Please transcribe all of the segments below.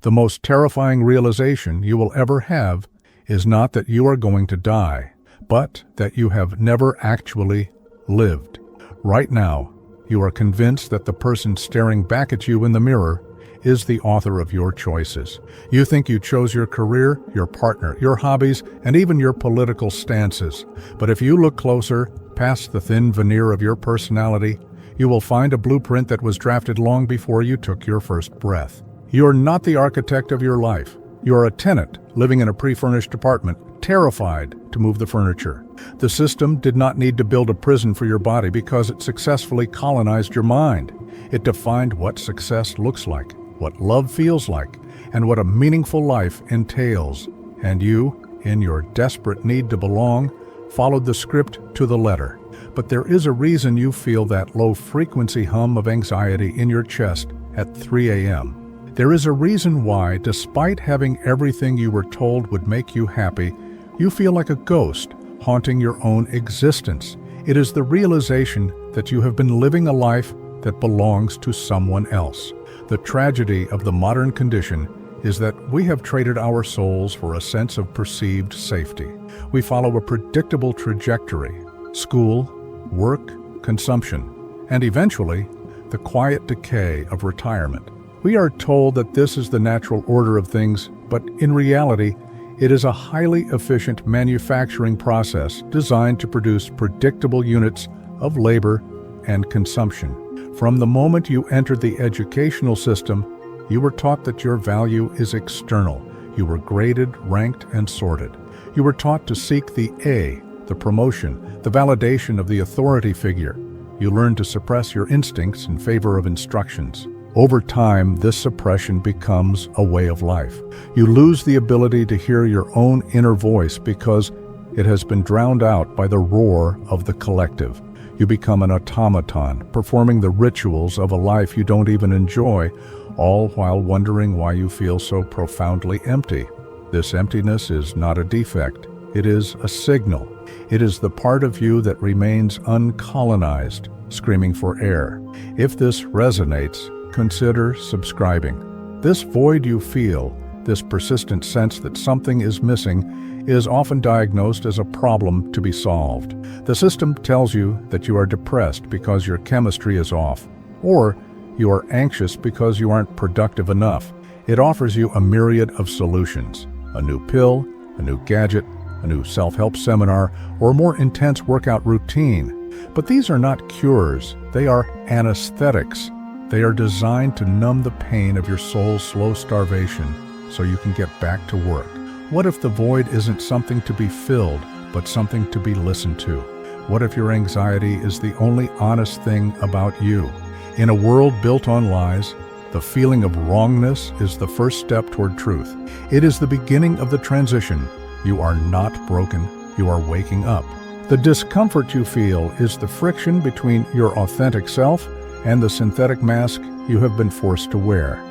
The most terrifying realization you will ever have is not that you are going to die, but that you have never actually lived. Right now, you are convinced that the person staring back at you in the mirror is the author of your choices. You think you chose your career, your partner, your hobbies, and even your political stances. But if you look closer, past the thin veneer of your personality, you will find a blueprint that was drafted long before you took your first breath. You're not the architect of your life. You're a tenant living in a pre-furnished apartment, terrified to move the furniture. The system did not need to build a prison for your body because it successfully colonized your mind. It defined what success looks like, what love feels like, and what a meaningful life entails. And you, in your desperate need to belong, followed the script to the letter. But there is a reason you feel that low-frequency hum of anxiety in your chest at 3 a.m. There is a reason why, despite having everything you were told would make you happy, you feel like a ghost haunting your own existence. It is the realization that you have been living a life that belongs to someone else. The tragedy of the modern condition is that we have traded our souls for a sense of perceived safety. We follow a predictable trajectory: school, work, consumption, and eventually, the quiet decay of retirement. We are told that this is the natural order of things, but in reality, it is a highly efficient manufacturing process designed to produce predictable units of labor and consumption. From the moment you entered the educational system, you were taught that your value is external. You were graded, ranked, and sorted. You were taught to seek the A, the promotion, the validation of the authority figure. You learned to suppress your instincts in favor of instructions. Over time, this suppression becomes a way of life. You lose the ability to hear your own inner voice because it has been drowned out by the roar of the collective. You become an automaton, performing the rituals of a life you don't even enjoy, all while wondering why you feel so profoundly empty. This emptiness is not a defect. It is a signal. It is the part of you that remains uncolonized, screaming for air. If this resonates, consider subscribing. This void you feel, this persistent sense that something is missing, is often diagnosed as a problem to be solved. The system tells you that you are depressed because your chemistry is off, or you are anxious because you aren't productive enough. It offers you a myriad of solutions: a new pill, a new gadget, a new self-help seminar, or a more intense workout routine. But these are not cures, they are anesthetics. They are designed to numb the pain of your soul's slow starvation so you can get back to work. What if the void isn't something to be filled, but something to be listened to? What if your anxiety is the only honest thing about you? In a world built on lies, the feeling of wrongness is the first step toward truth. It is the beginning of the transition. You are not broken, you are waking up. The discomfort you feel is the friction between your authentic self and the synthetic mask you have been forced to wear.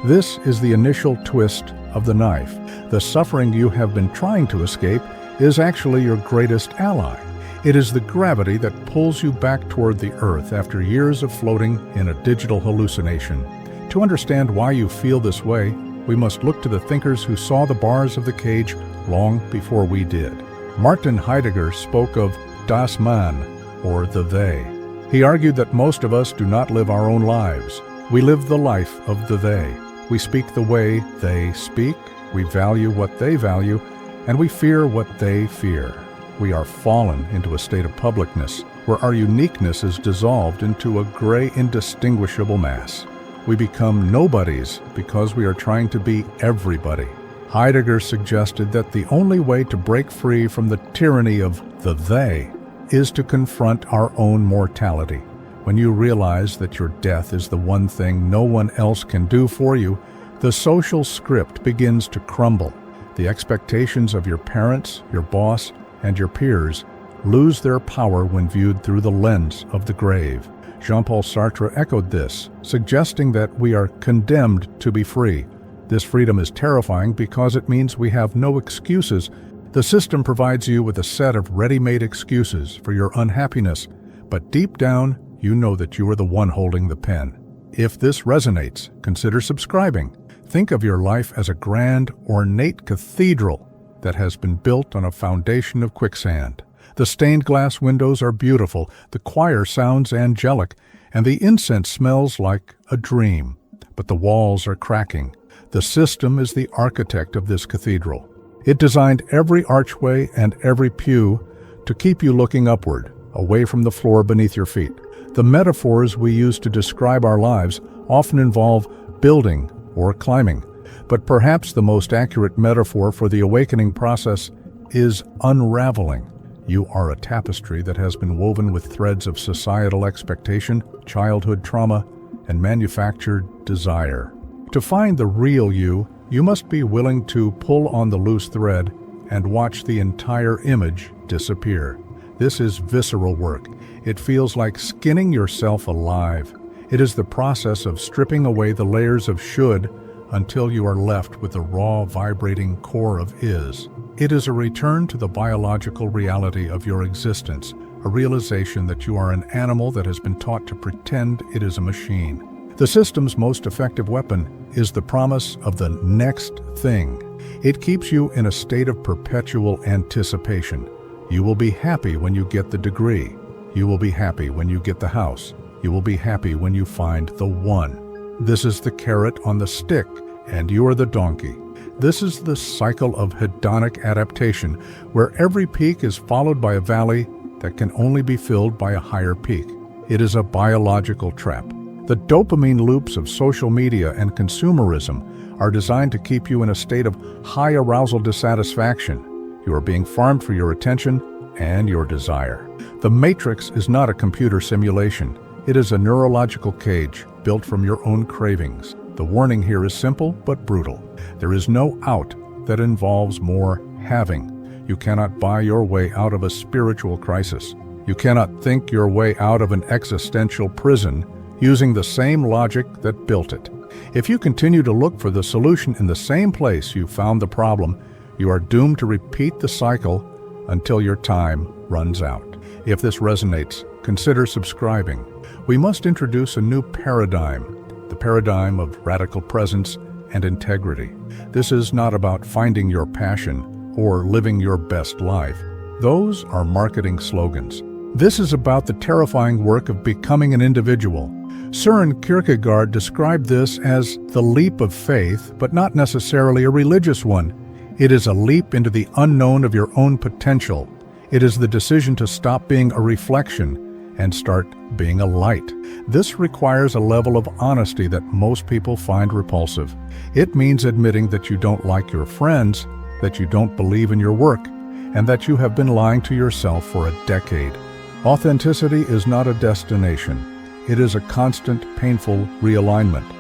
This is the initial twist of the knife. The suffering you have been trying to escape is actually your greatest ally. It is the gravity that pulls you back toward the earth after years of floating in a digital hallucination. To understand why you feel this way, we must look to the thinkers who saw the bars of the cage long before we did. Martin Heidegger spoke of Das Man, or the they. He argued that most of us do not live our own lives. We live the life of the they. We speak the way they speak, we value what they value, and we fear what they fear. We are fallen into a state of publicness, where our uniqueness is dissolved into a gray, indistinguishable mass. We become nobodies because we are trying to be everybody. Heidegger suggested that the only way to break free from the tyranny of the they is to confront our own mortality. When you realize that your death is the one thing no one else can do for you, the social script begins to crumble. The expectations of your parents, your boss, and your peers lose their power when viewed through the lens of the grave. Jean-Paul Sartre echoed this, suggesting that we are condemned to be free. This freedom is terrifying because it means we have no excuses. The system provides you with a set of ready-made excuses for your unhappiness, but deep down, you know that you are the one holding the pen. If this resonates, consider subscribing. Think of your life as a grand, ornate cathedral that has been built on a foundation of quicksand. The stained glass windows are beautiful, the choir sounds angelic, and the incense smells like a dream. But the walls are cracking. The system is the architect of this cathedral. It designed every archway and every pew to keep you looking upward, away from the floor beneath your feet. The metaphors we use to describe our lives often involve building or climbing, but perhaps the most accurate metaphor for the awakening process is unraveling. You are a tapestry that has been woven with threads of societal expectation, childhood trauma, and manufactured desire. To find the real you, you must be willing to pull on the loose thread and watch the entire image disappear. This is visceral work. It feels like skinning yourself alive. It is the process of stripping away the layers of should until you are left with the raw, vibrating core of is. It is a return to the biological reality of your existence, a realization that you are an animal that has been taught to pretend it is a machine. The system's most effective weapon is the promise of the next thing. It keeps you in a state of perpetual anticipation. You will be happy when you get the degree. You will be happy when you get the house. You will be happy when you find the one. This is the carrot on the stick, and you are the donkey. This is the cycle of hedonic adaptation, where every peak is followed by a valley that can only be filled by a higher peak. It is a biological trap. The dopamine loops of social media and consumerism are designed to keep you in a state of high arousal dissatisfaction. You are being farmed for your attention and your desire. The matrix is not a computer simulation. It is a neurological cage built from your own cravings. The warning here is simple but brutal. There is no out that involves more having. You cannot buy your way out of a spiritual crisis. You cannot think your way out of an existential prison using the same logic that built it. If you continue to look for the solution in the same place you found the problem, you are doomed to repeat the cycle until your time runs out. If this resonates, consider subscribing. We must introduce a new paradigm, the paradigm of radical presence and integrity. This is not about finding your passion or living your best life. Those are marketing slogans. This is about the terrifying work of becoming an individual. Søren Kierkegaard described this as the leap of faith, but not necessarily a religious one. It is a leap into the unknown of your own potential. It is the decision to stop being a reflection and start being a light. This requires a level of honesty that most people find repulsive. It means admitting that you don't like your friends, that you don't believe in your work, and that you have been lying to yourself for a decade. Authenticity is not a destination. It is a constant, painful realignment.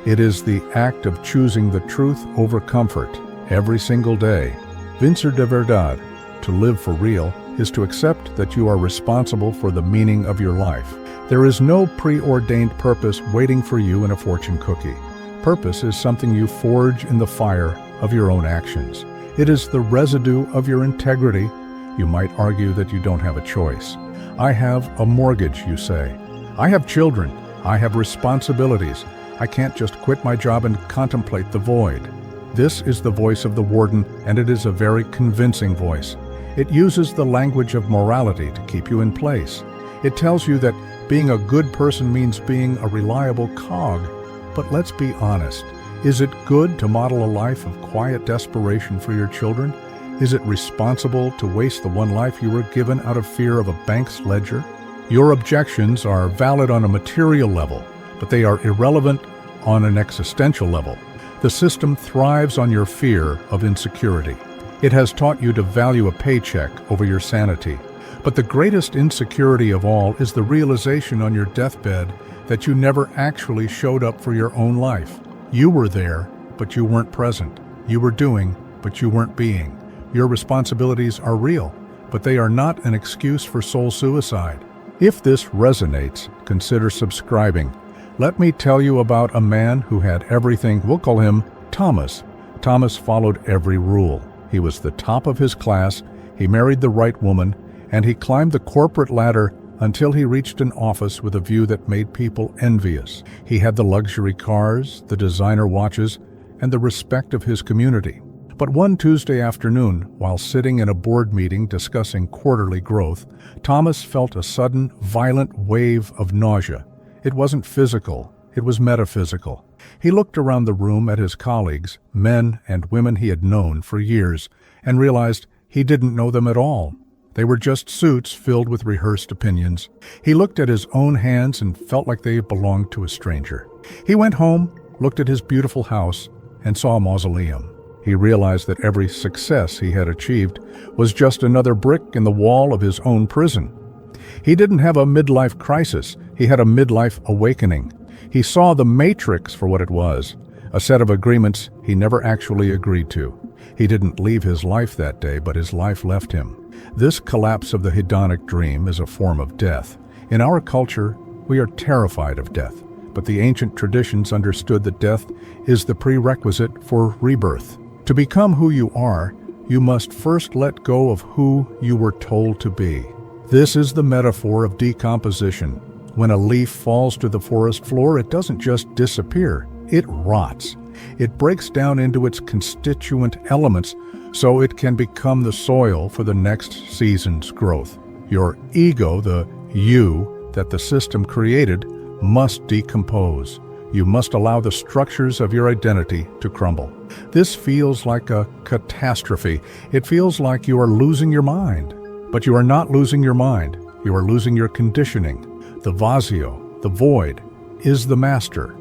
It is the act of choosing the truth over comfort every single day. Vencer de verdad, to live for real, is to accept that you are responsible for the meaning of your life. There is no preordained purpose waiting for you in a fortune cookie. Purpose is something you forge in the fire of your own actions. It is the residue of your integrity. You might argue that you don't have a choice. I have a mortgage, you say. I have children. I have responsibilities. I can't just quit my job and contemplate the void. This is the voice of the warden, and it is a very convincing voice. It uses the language of morality to keep you in place. It tells you that being a good person means being a reliable cog. But let's be honest. Is it good to model a life of quiet desperation for your children? Is it responsible to waste the one life you were given out of fear of a bank's ledger? Your objections are valid on a material level, but they are irrelevant on an existential level. The system thrives on your fear of insecurity. It has taught you to value a paycheck over your sanity. But the greatest insecurity of all is the realization on your deathbed that you never actually showed up for your own life. You were there, but you weren't present. You were doing, but you weren't being. Your responsibilities are real, but they are not an excuse for soul suicide. If this resonates, consider subscribing. Let me tell you about a man who had everything. We'll call him Thomas. Thomas followed every rule. He was the top of his class, he married the right woman, and he climbed the corporate ladder until he reached an office with a view that made people envious. He had the luxury cars, the designer watches, and the respect of his community. But one Tuesday afternoon, while sitting in a board meeting discussing quarterly growth, Thomas felt a sudden, violent wave of nausea. It wasn't physical, it was metaphysical. He looked around the room at his colleagues, men and women he had known for years, and realized he didn't know them at all. They were just suits filled with rehearsed opinions. He looked at his own hands and felt like they belonged to a stranger. He went home, looked at his beautiful house, and saw a mausoleum. He realized that every success he had achieved was just another brick in the wall of his own prison. He didn't have a midlife crisis, he had a midlife awakening. He saw the matrix for what it was, a set of agreements he never actually agreed to. He didn't leave his life that day, but his life left him. This collapse of the hedonic dream is a form of death. In our culture, we are terrified of death, but the ancient traditions understood that death is the prerequisite for rebirth. To become who you are, you must first let go of who you were told to be. This is the metaphor of decomposition. When a leaf falls to the forest floor, it doesn't just disappear, it rots. It breaks down into its constituent elements so it can become the soil for the next season's growth. Your ego, the you that the system created, must decompose. You must allow the structures of your identity to crumble. This feels like a catastrophe. It feels like you are losing your mind. But you are not losing your mind. You are losing your conditioning. The vazio, the void, is the master.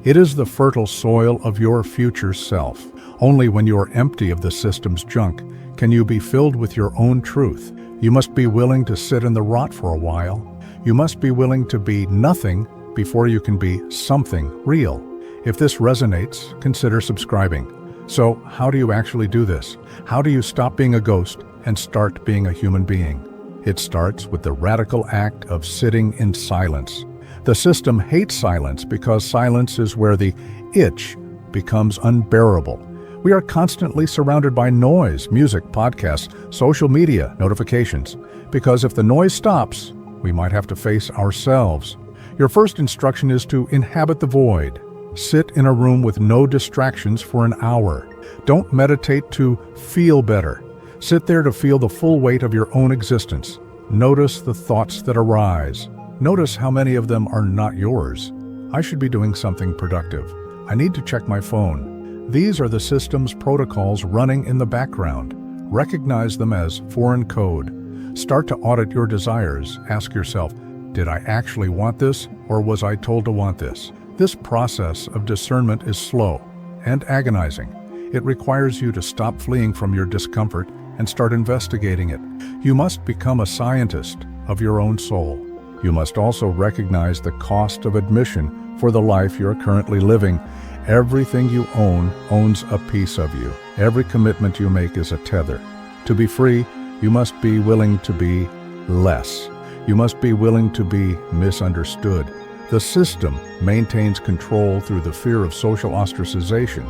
It is the fertile soil of your future self. Only when you are empty of the system's junk can you be filled with your own truth. You must be willing to sit in the rot for a while. You must be willing to be nothing before you can be something real. If this resonates, consider subscribing. So, how do you actually do this? How do you stop being a ghost and start being a human being? It starts with the radical act of sitting in silence. The system hates silence because silence is where the itch becomes unbearable. We are constantly surrounded by noise, music, podcasts, social media, notifications. Because if the noise stops, we might have to face ourselves. Your first instruction is to inhabit the void. Sit in a room with no distractions for an hour. Don't meditate to feel better. Sit there to feel the full weight of your own existence. Notice the thoughts that arise. Notice how many of them are not yours. I should be doing something productive. I need to check my phone. These are the system's protocols running in the background. Recognize them as foreign code. Start to audit your desires. Ask yourself, did I actually want this, or was I told to want this? This process of discernment is slow and agonizing. It requires you to stop fleeing from your discomfort and start investigating it. You must become a scientist of your own soul. You must also recognize the cost of admission for the life you're currently living. Everything you own owns a piece of you. Every commitment you make is a tether. To be free, you must be willing to be less. You must be willing to be misunderstood. The system maintains control through the fear of social ostracization.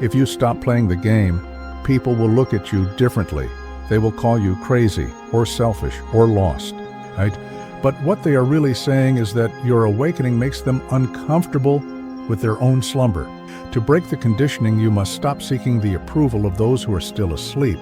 If you stop playing the game, people will look at you differently. They will call you crazy or selfish or lost, right? But what they are really saying is that your awakening makes them uncomfortable with their own slumber. To break the conditioning, you must stop seeking the approval of those who are still asleep.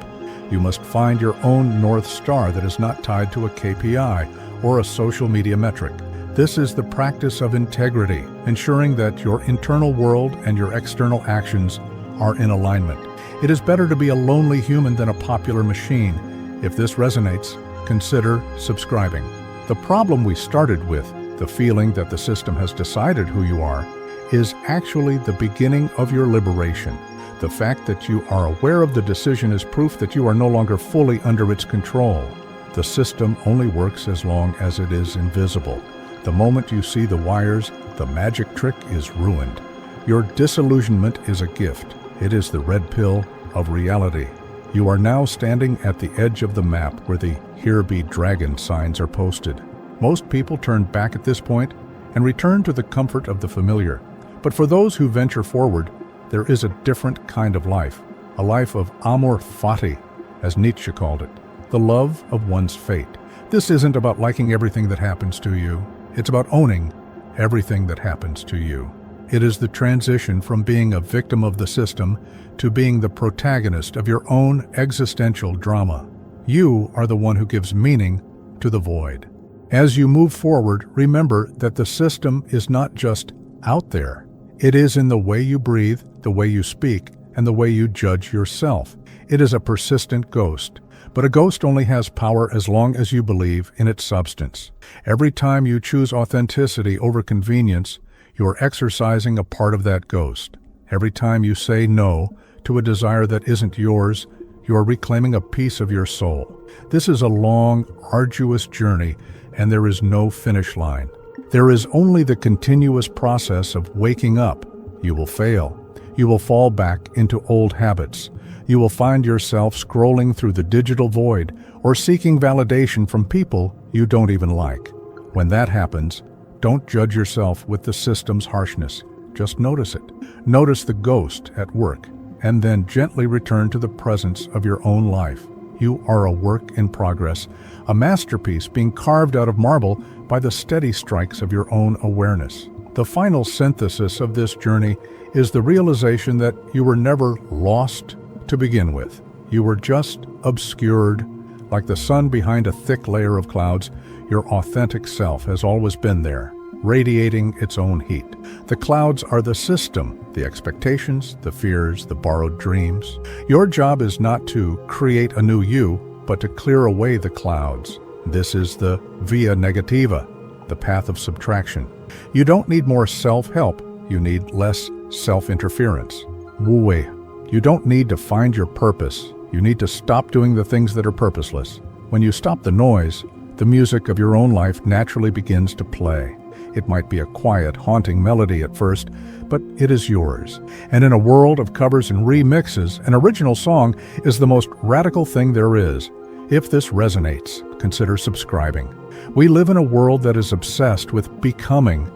You must find your own North Star that is not tied to a KPI or a social media metric. This is the practice of integrity, ensuring that your internal world and your external actions are in alignment. It is better to be a lonely human than a popular machine. If this resonates, consider subscribing. The problem we started with, the feeling that the system has decided who you are, is actually the beginning of your liberation. The fact that you are aware of the decision is proof that you are no longer fully under its control. The system only works as long as it is invisible. The moment you see the wires, the magic trick is ruined. Your disillusionment is a gift. It is the red pill of reality. You are now standing at the edge of the map where the "Here be dragon" signs are posted. Most people turn back at this point and return to the comfort of the familiar. But for those who venture forward, there is a different kind of life, a life of amor fati, as Nietzsche called it, the love of one's fate. This isn't about liking everything that happens to you. It's about owning everything that happens to you. It is the transition from being a victim of the system to being the protagonist of your own existential drama. You are the one who gives meaning to the void. As you move forward, remember that the system is not just out there. It is in the way you breathe, the way you speak, and the way you judge yourself. It is a persistent ghost. But a ghost only has power as long as you believe in its substance. Every time you choose authenticity over convenience, you are exercising a part of that ghost. Every time you say no to a desire that isn't yours, you are reclaiming a piece of your soul. This is a long, arduous journey, and there is no finish line. There is only the continuous process of waking up. You will fail. You will fall back into old habits. You will find yourself scrolling through the digital void or seeking validation from people you don't even like. When that happens, don't judge yourself with the system's harshness. Just notice it. Notice the ghost at work, and then gently return to the presence of your own life. You are a work in progress, a masterpiece being carved out of marble by the steady strikes of your own awareness. The final synthesis of this journey is the realization that you were never lost to begin with. You were just obscured. Like the sun behind a thick layer of clouds, your authentic self has always been there, radiating its own heat. The clouds are the system, the expectations, the fears, the borrowed dreams. Your job is not to create a new you, but to clear away the clouds. This is the via negativa, the path of subtraction. You don't need more self-help, you need less self-interference. Wu Wei. You don't need to find your purpose. You need to stop doing the things that are purposeless. When you stop the noise, the music of your own life naturally begins to play. It might be a quiet, haunting melody at first, but it is yours. And in a world of covers and remixes, an original song is the most radical thing there is. If this resonates, consider subscribing. We live in a world that is obsessed with becoming.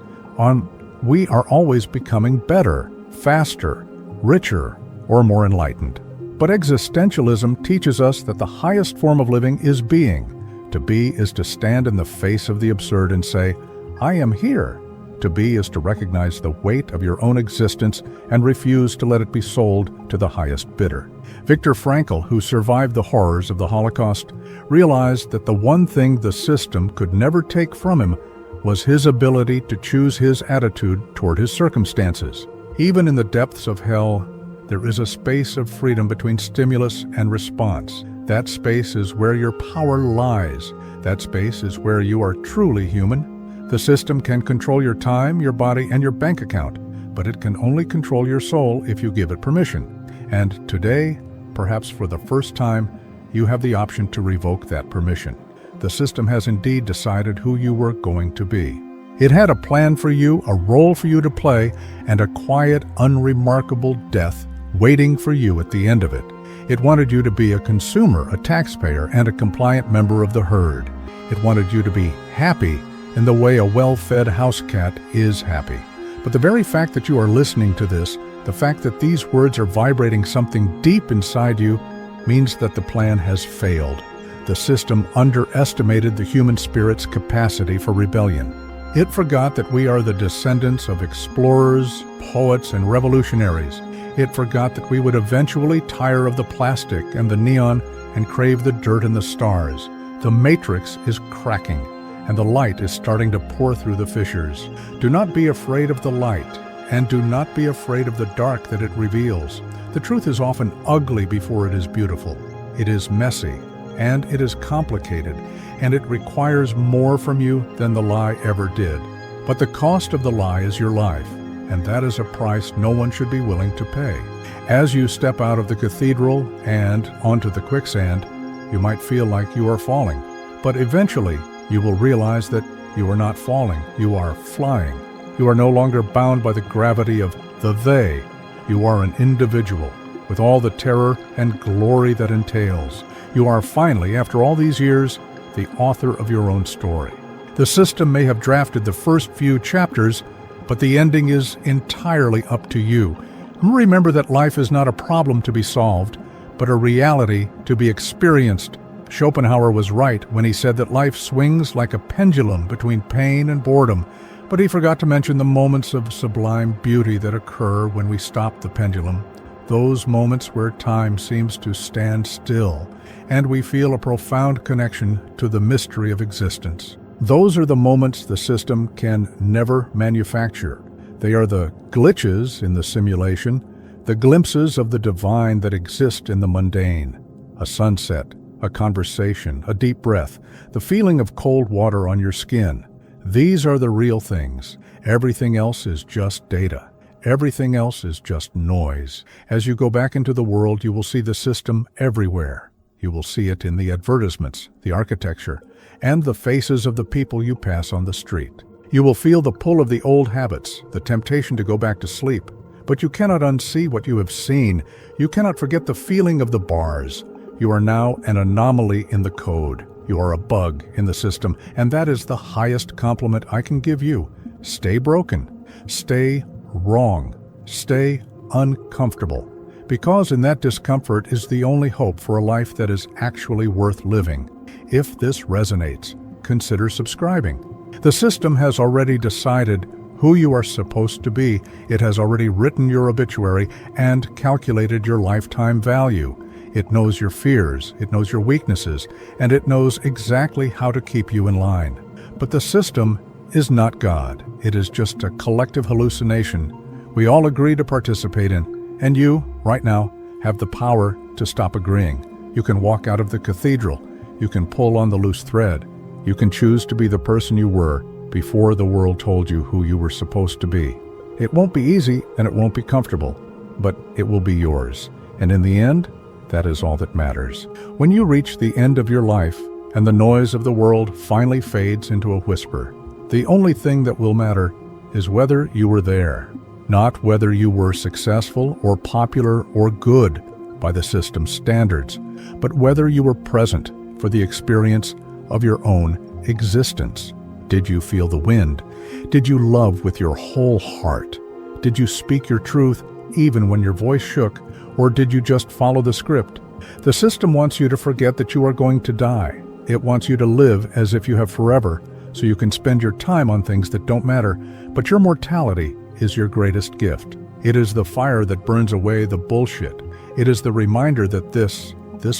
We are always becoming better, faster, richer, or more enlightened. But existentialism teaches us that the highest form of living is being. To be is to stand in the face of the absurd and say, I am here. To be is to recognize the weight of your own existence and refuse to let it be sold to the highest bidder. Viktor Frankl, who survived the horrors of the Holocaust, realized that the one thing the system could never take from him was his ability to choose his attitude toward his circumstances. Even in the depths of hell, there is a space of freedom between stimulus and response. That space is where your power lies. That space is where you are truly human. The system can control your time, your body, and your bank account, but it can only control your soul if you give it permission. And today, perhaps for the first time, you have the option to revoke that permission. The system has indeed decided who you were going to be. It had a plan for you, a role for you to play, and a quiet, unremarkable death waiting for you at the end of it. It wanted you to be a consumer, a taxpayer, and a compliant member of the herd. It wanted you to be happy in the way a well-fed house cat is happy. But the very fact that you are listening to this, the fact that these words are vibrating something deep inside you, means that the plan has failed. The system underestimated the human spirit's capacity for rebellion. It forgot that we are the descendants of explorers, poets, and revolutionaries. It forgot that we would eventually tire of the plastic and the neon and crave the dirt and the stars. The matrix is cracking, and the light is starting to pour through the fissures. Do not be afraid of the light, and do not be afraid of the dark that it reveals. The truth is often ugly before it is beautiful. It is messy, and it is complicated, and it requires more from you than the lie ever did. But the cost of the lie is your life, and that is a price no one should be willing to pay. As you step out of the cathedral and onto the quicksand, you might feel like you are falling, but eventually you will realize that you are not falling, you are flying. You are no longer bound by the gravity of the they. You are an individual, with all the terror and glory that entails. You are finally, after all these years, the author of your own story. The system may have drafted the first few chapters, but the ending is entirely up to you. Remember that life is not a problem to be solved, but a reality to be experienced. Schopenhauer was right when he said that life swings like a pendulum between pain and boredom, But he forgot to mention the moments of sublime beauty that occur when we stop the pendulum, those moments where time seems to stand still and we feel a profound connection to the mystery of existence. Those are the moments the system can never manufacture. They are the glitches in the simulation, the glimpses of the divine that exist in the mundane. A sunset, a conversation, a deep breath, the feeling of cold water on your skin. These are the real things. Everything else is just data. Everything else is just noise. As you go back into the world, you will see the system everywhere. You will see it in the advertisements, the architecture, and the faces of the people you pass on the street. You will feel the pull of the old habits, the temptation to go back to sleep. But you cannot unsee what you have seen. You cannot forget the feeling of the bars. You are now an anomaly in the code. You are a bug in the system, and that is the highest compliment I can give you. Stay broken. Stay wrong. Stay uncomfortable. Because in that discomfort is the only hope for a life that is actually worth living. If this resonates, consider subscribing. The system has already decided who you are supposed to be. It has already written your obituary and calculated your lifetime value. It knows your fears, it knows your weaknesses, and it knows exactly how to keep you in line. But the system is not God. It is just a collective hallucination we all agree to participate in. And you, right now, have the power to stop agreeing. You can walk out of the cathedral. You can pull on the loose thread. You can choose to be the person you were before the world told you who you were supposed to be. It won't be easy and it won't be comfortable, but it will be yours. And in the end, that is all that matters. When you reach the end of your life and the noise of the world finally fades into a whisper, the only thing that will matter is whether you were there, not whether you were successful or popular or good by the system's standards, but whether you were present for the experience of your own existence. Did you feel the wind? Did you love with your whole heart? Did you speak your truth even when your voice shook? Or did you just follow the script? The system wants you to forget that you are going to die. It wants you to live as if you have forever, so you can spend your time on things that don't matter. But your mortality is your greatest gift. It is the fire that burns away the bullshit. It is the reminder that this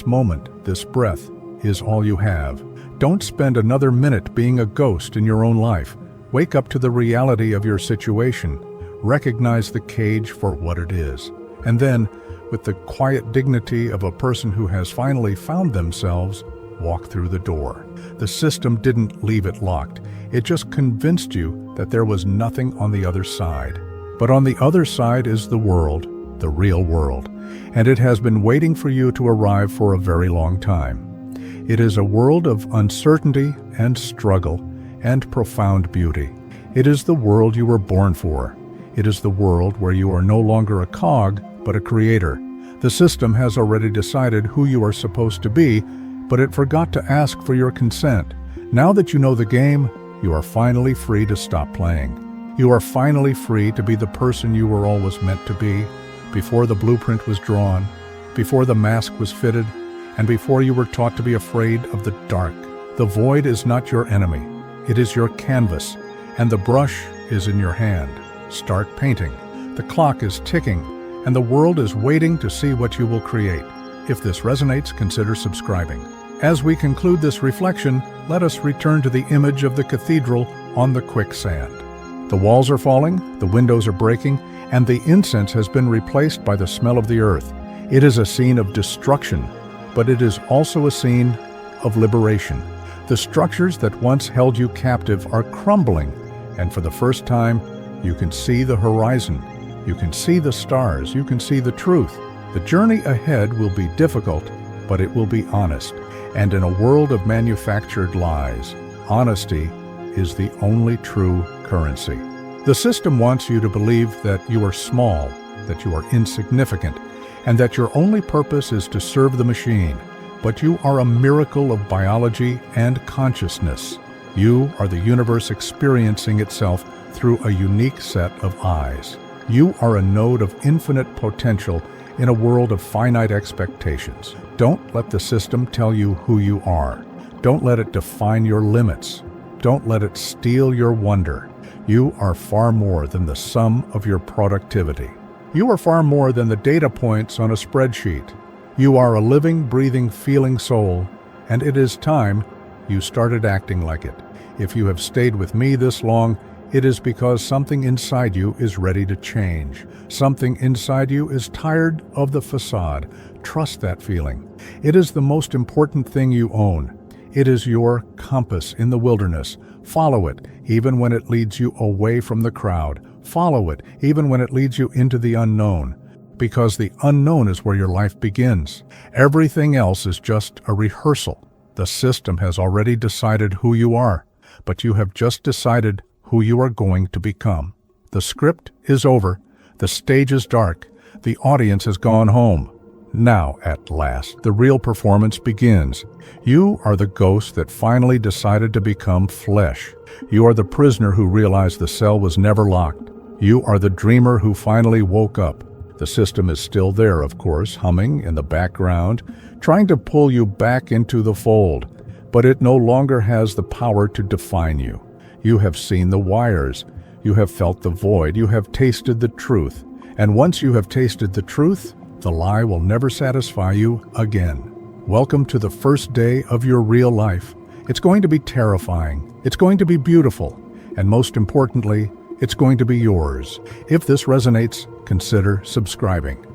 moment, this breath, is all you have. Don't spend another minute being a ghost in your own life. Wake up to the reality of your situation. Recognize the cage for what it is. And then, with the quiet dignity of a person who has finally found themselves, walk through the door. The system didn't leave it locked. It just convinced you that there was nothing on the other side. But on the other side is the world, the real world, and it has been waiting for you to arrive for a very long time. It is a world of uncertainty and struggle and profound beauty. It is the world you were born for. It is the world where you are no longer a cog, but a creator. The system has already decided who you are supposed to be, but it forgot to ask for your consent. Now that you know the game, you are finally free to stop playing. You are finally free to be the person you were always meant to be, before the blueprint was drawn, before the mask was fitted, and before you were taught to be afraid of the dark. The void is not your enemy. It is your canvas, and the brush is in your hand. Start painting. The clock is ticking, and the world is waiting to see what you will create. If this resonates, consider subscribing. As we conclude this reflection, let us return to the image of the cathedral on the quicksand. The walls are falling, the windows are breaking, and the incense has been replaced by the smell of the earth. It is a scene of destruction, but it is also a scene of liberation. The structures that once held you captive are crumbling, and for the first time, you can see the horizon. You can see the stars. You can see the truth. The journey ahead will be difficult, but it will be honest. And in a world of manufactured lies, honesty is the only true currency. The system wants you to believe that you are small, that you are insignificant, and that your only purpose is to serve the machine. But you are a miracle of biology and consciousness. You are the universe experiencing itself through a unique set of eyes. You are a node of infinite potential in a world of finite expectations. Don't let the system tell you who you are. Don't let it define your limits. Don't let it steal your wonder. You are far more than the sum of your productivity. You are far more than the data points on a spreadsheet. You are a living, breathing, feeling soul, and it is time you started acting like it. If you have stayed with me this long, it is because something inside you is ready to change. Something inside you is tired of the facade. Trust that feeling. It is the most important thing you own. It is your compass in the wilderness. Follow it, even when it leads you away from the crowd. Follow it, even when it leads you into the unknown. Because the unknown is where your life begins. Everything else is just a rehearsal. The system has already decided who you are, but you have just decided who you are going to become. The script is over. The stage is dark. The audience has gone home. Now, at last, the real performance begins. You are the ghost that finally decided to become flesh. You are the prisoner who realized the cell was never locked. You are the dreamer who finally woke up. The system is still there, of course, humming in the background, trying to pull you back into the fold, but it no longer has the power to define you. You have seen the wires. You have felt the void. You have tasted the truth. And once you have tasted the truth, the lie will never satisfy you again. Welcome to the first day of your real life. It's going to be terrifying. It's going to be beautiful. And most importantly, it's going to be yours. If this resonates, consider subscribing.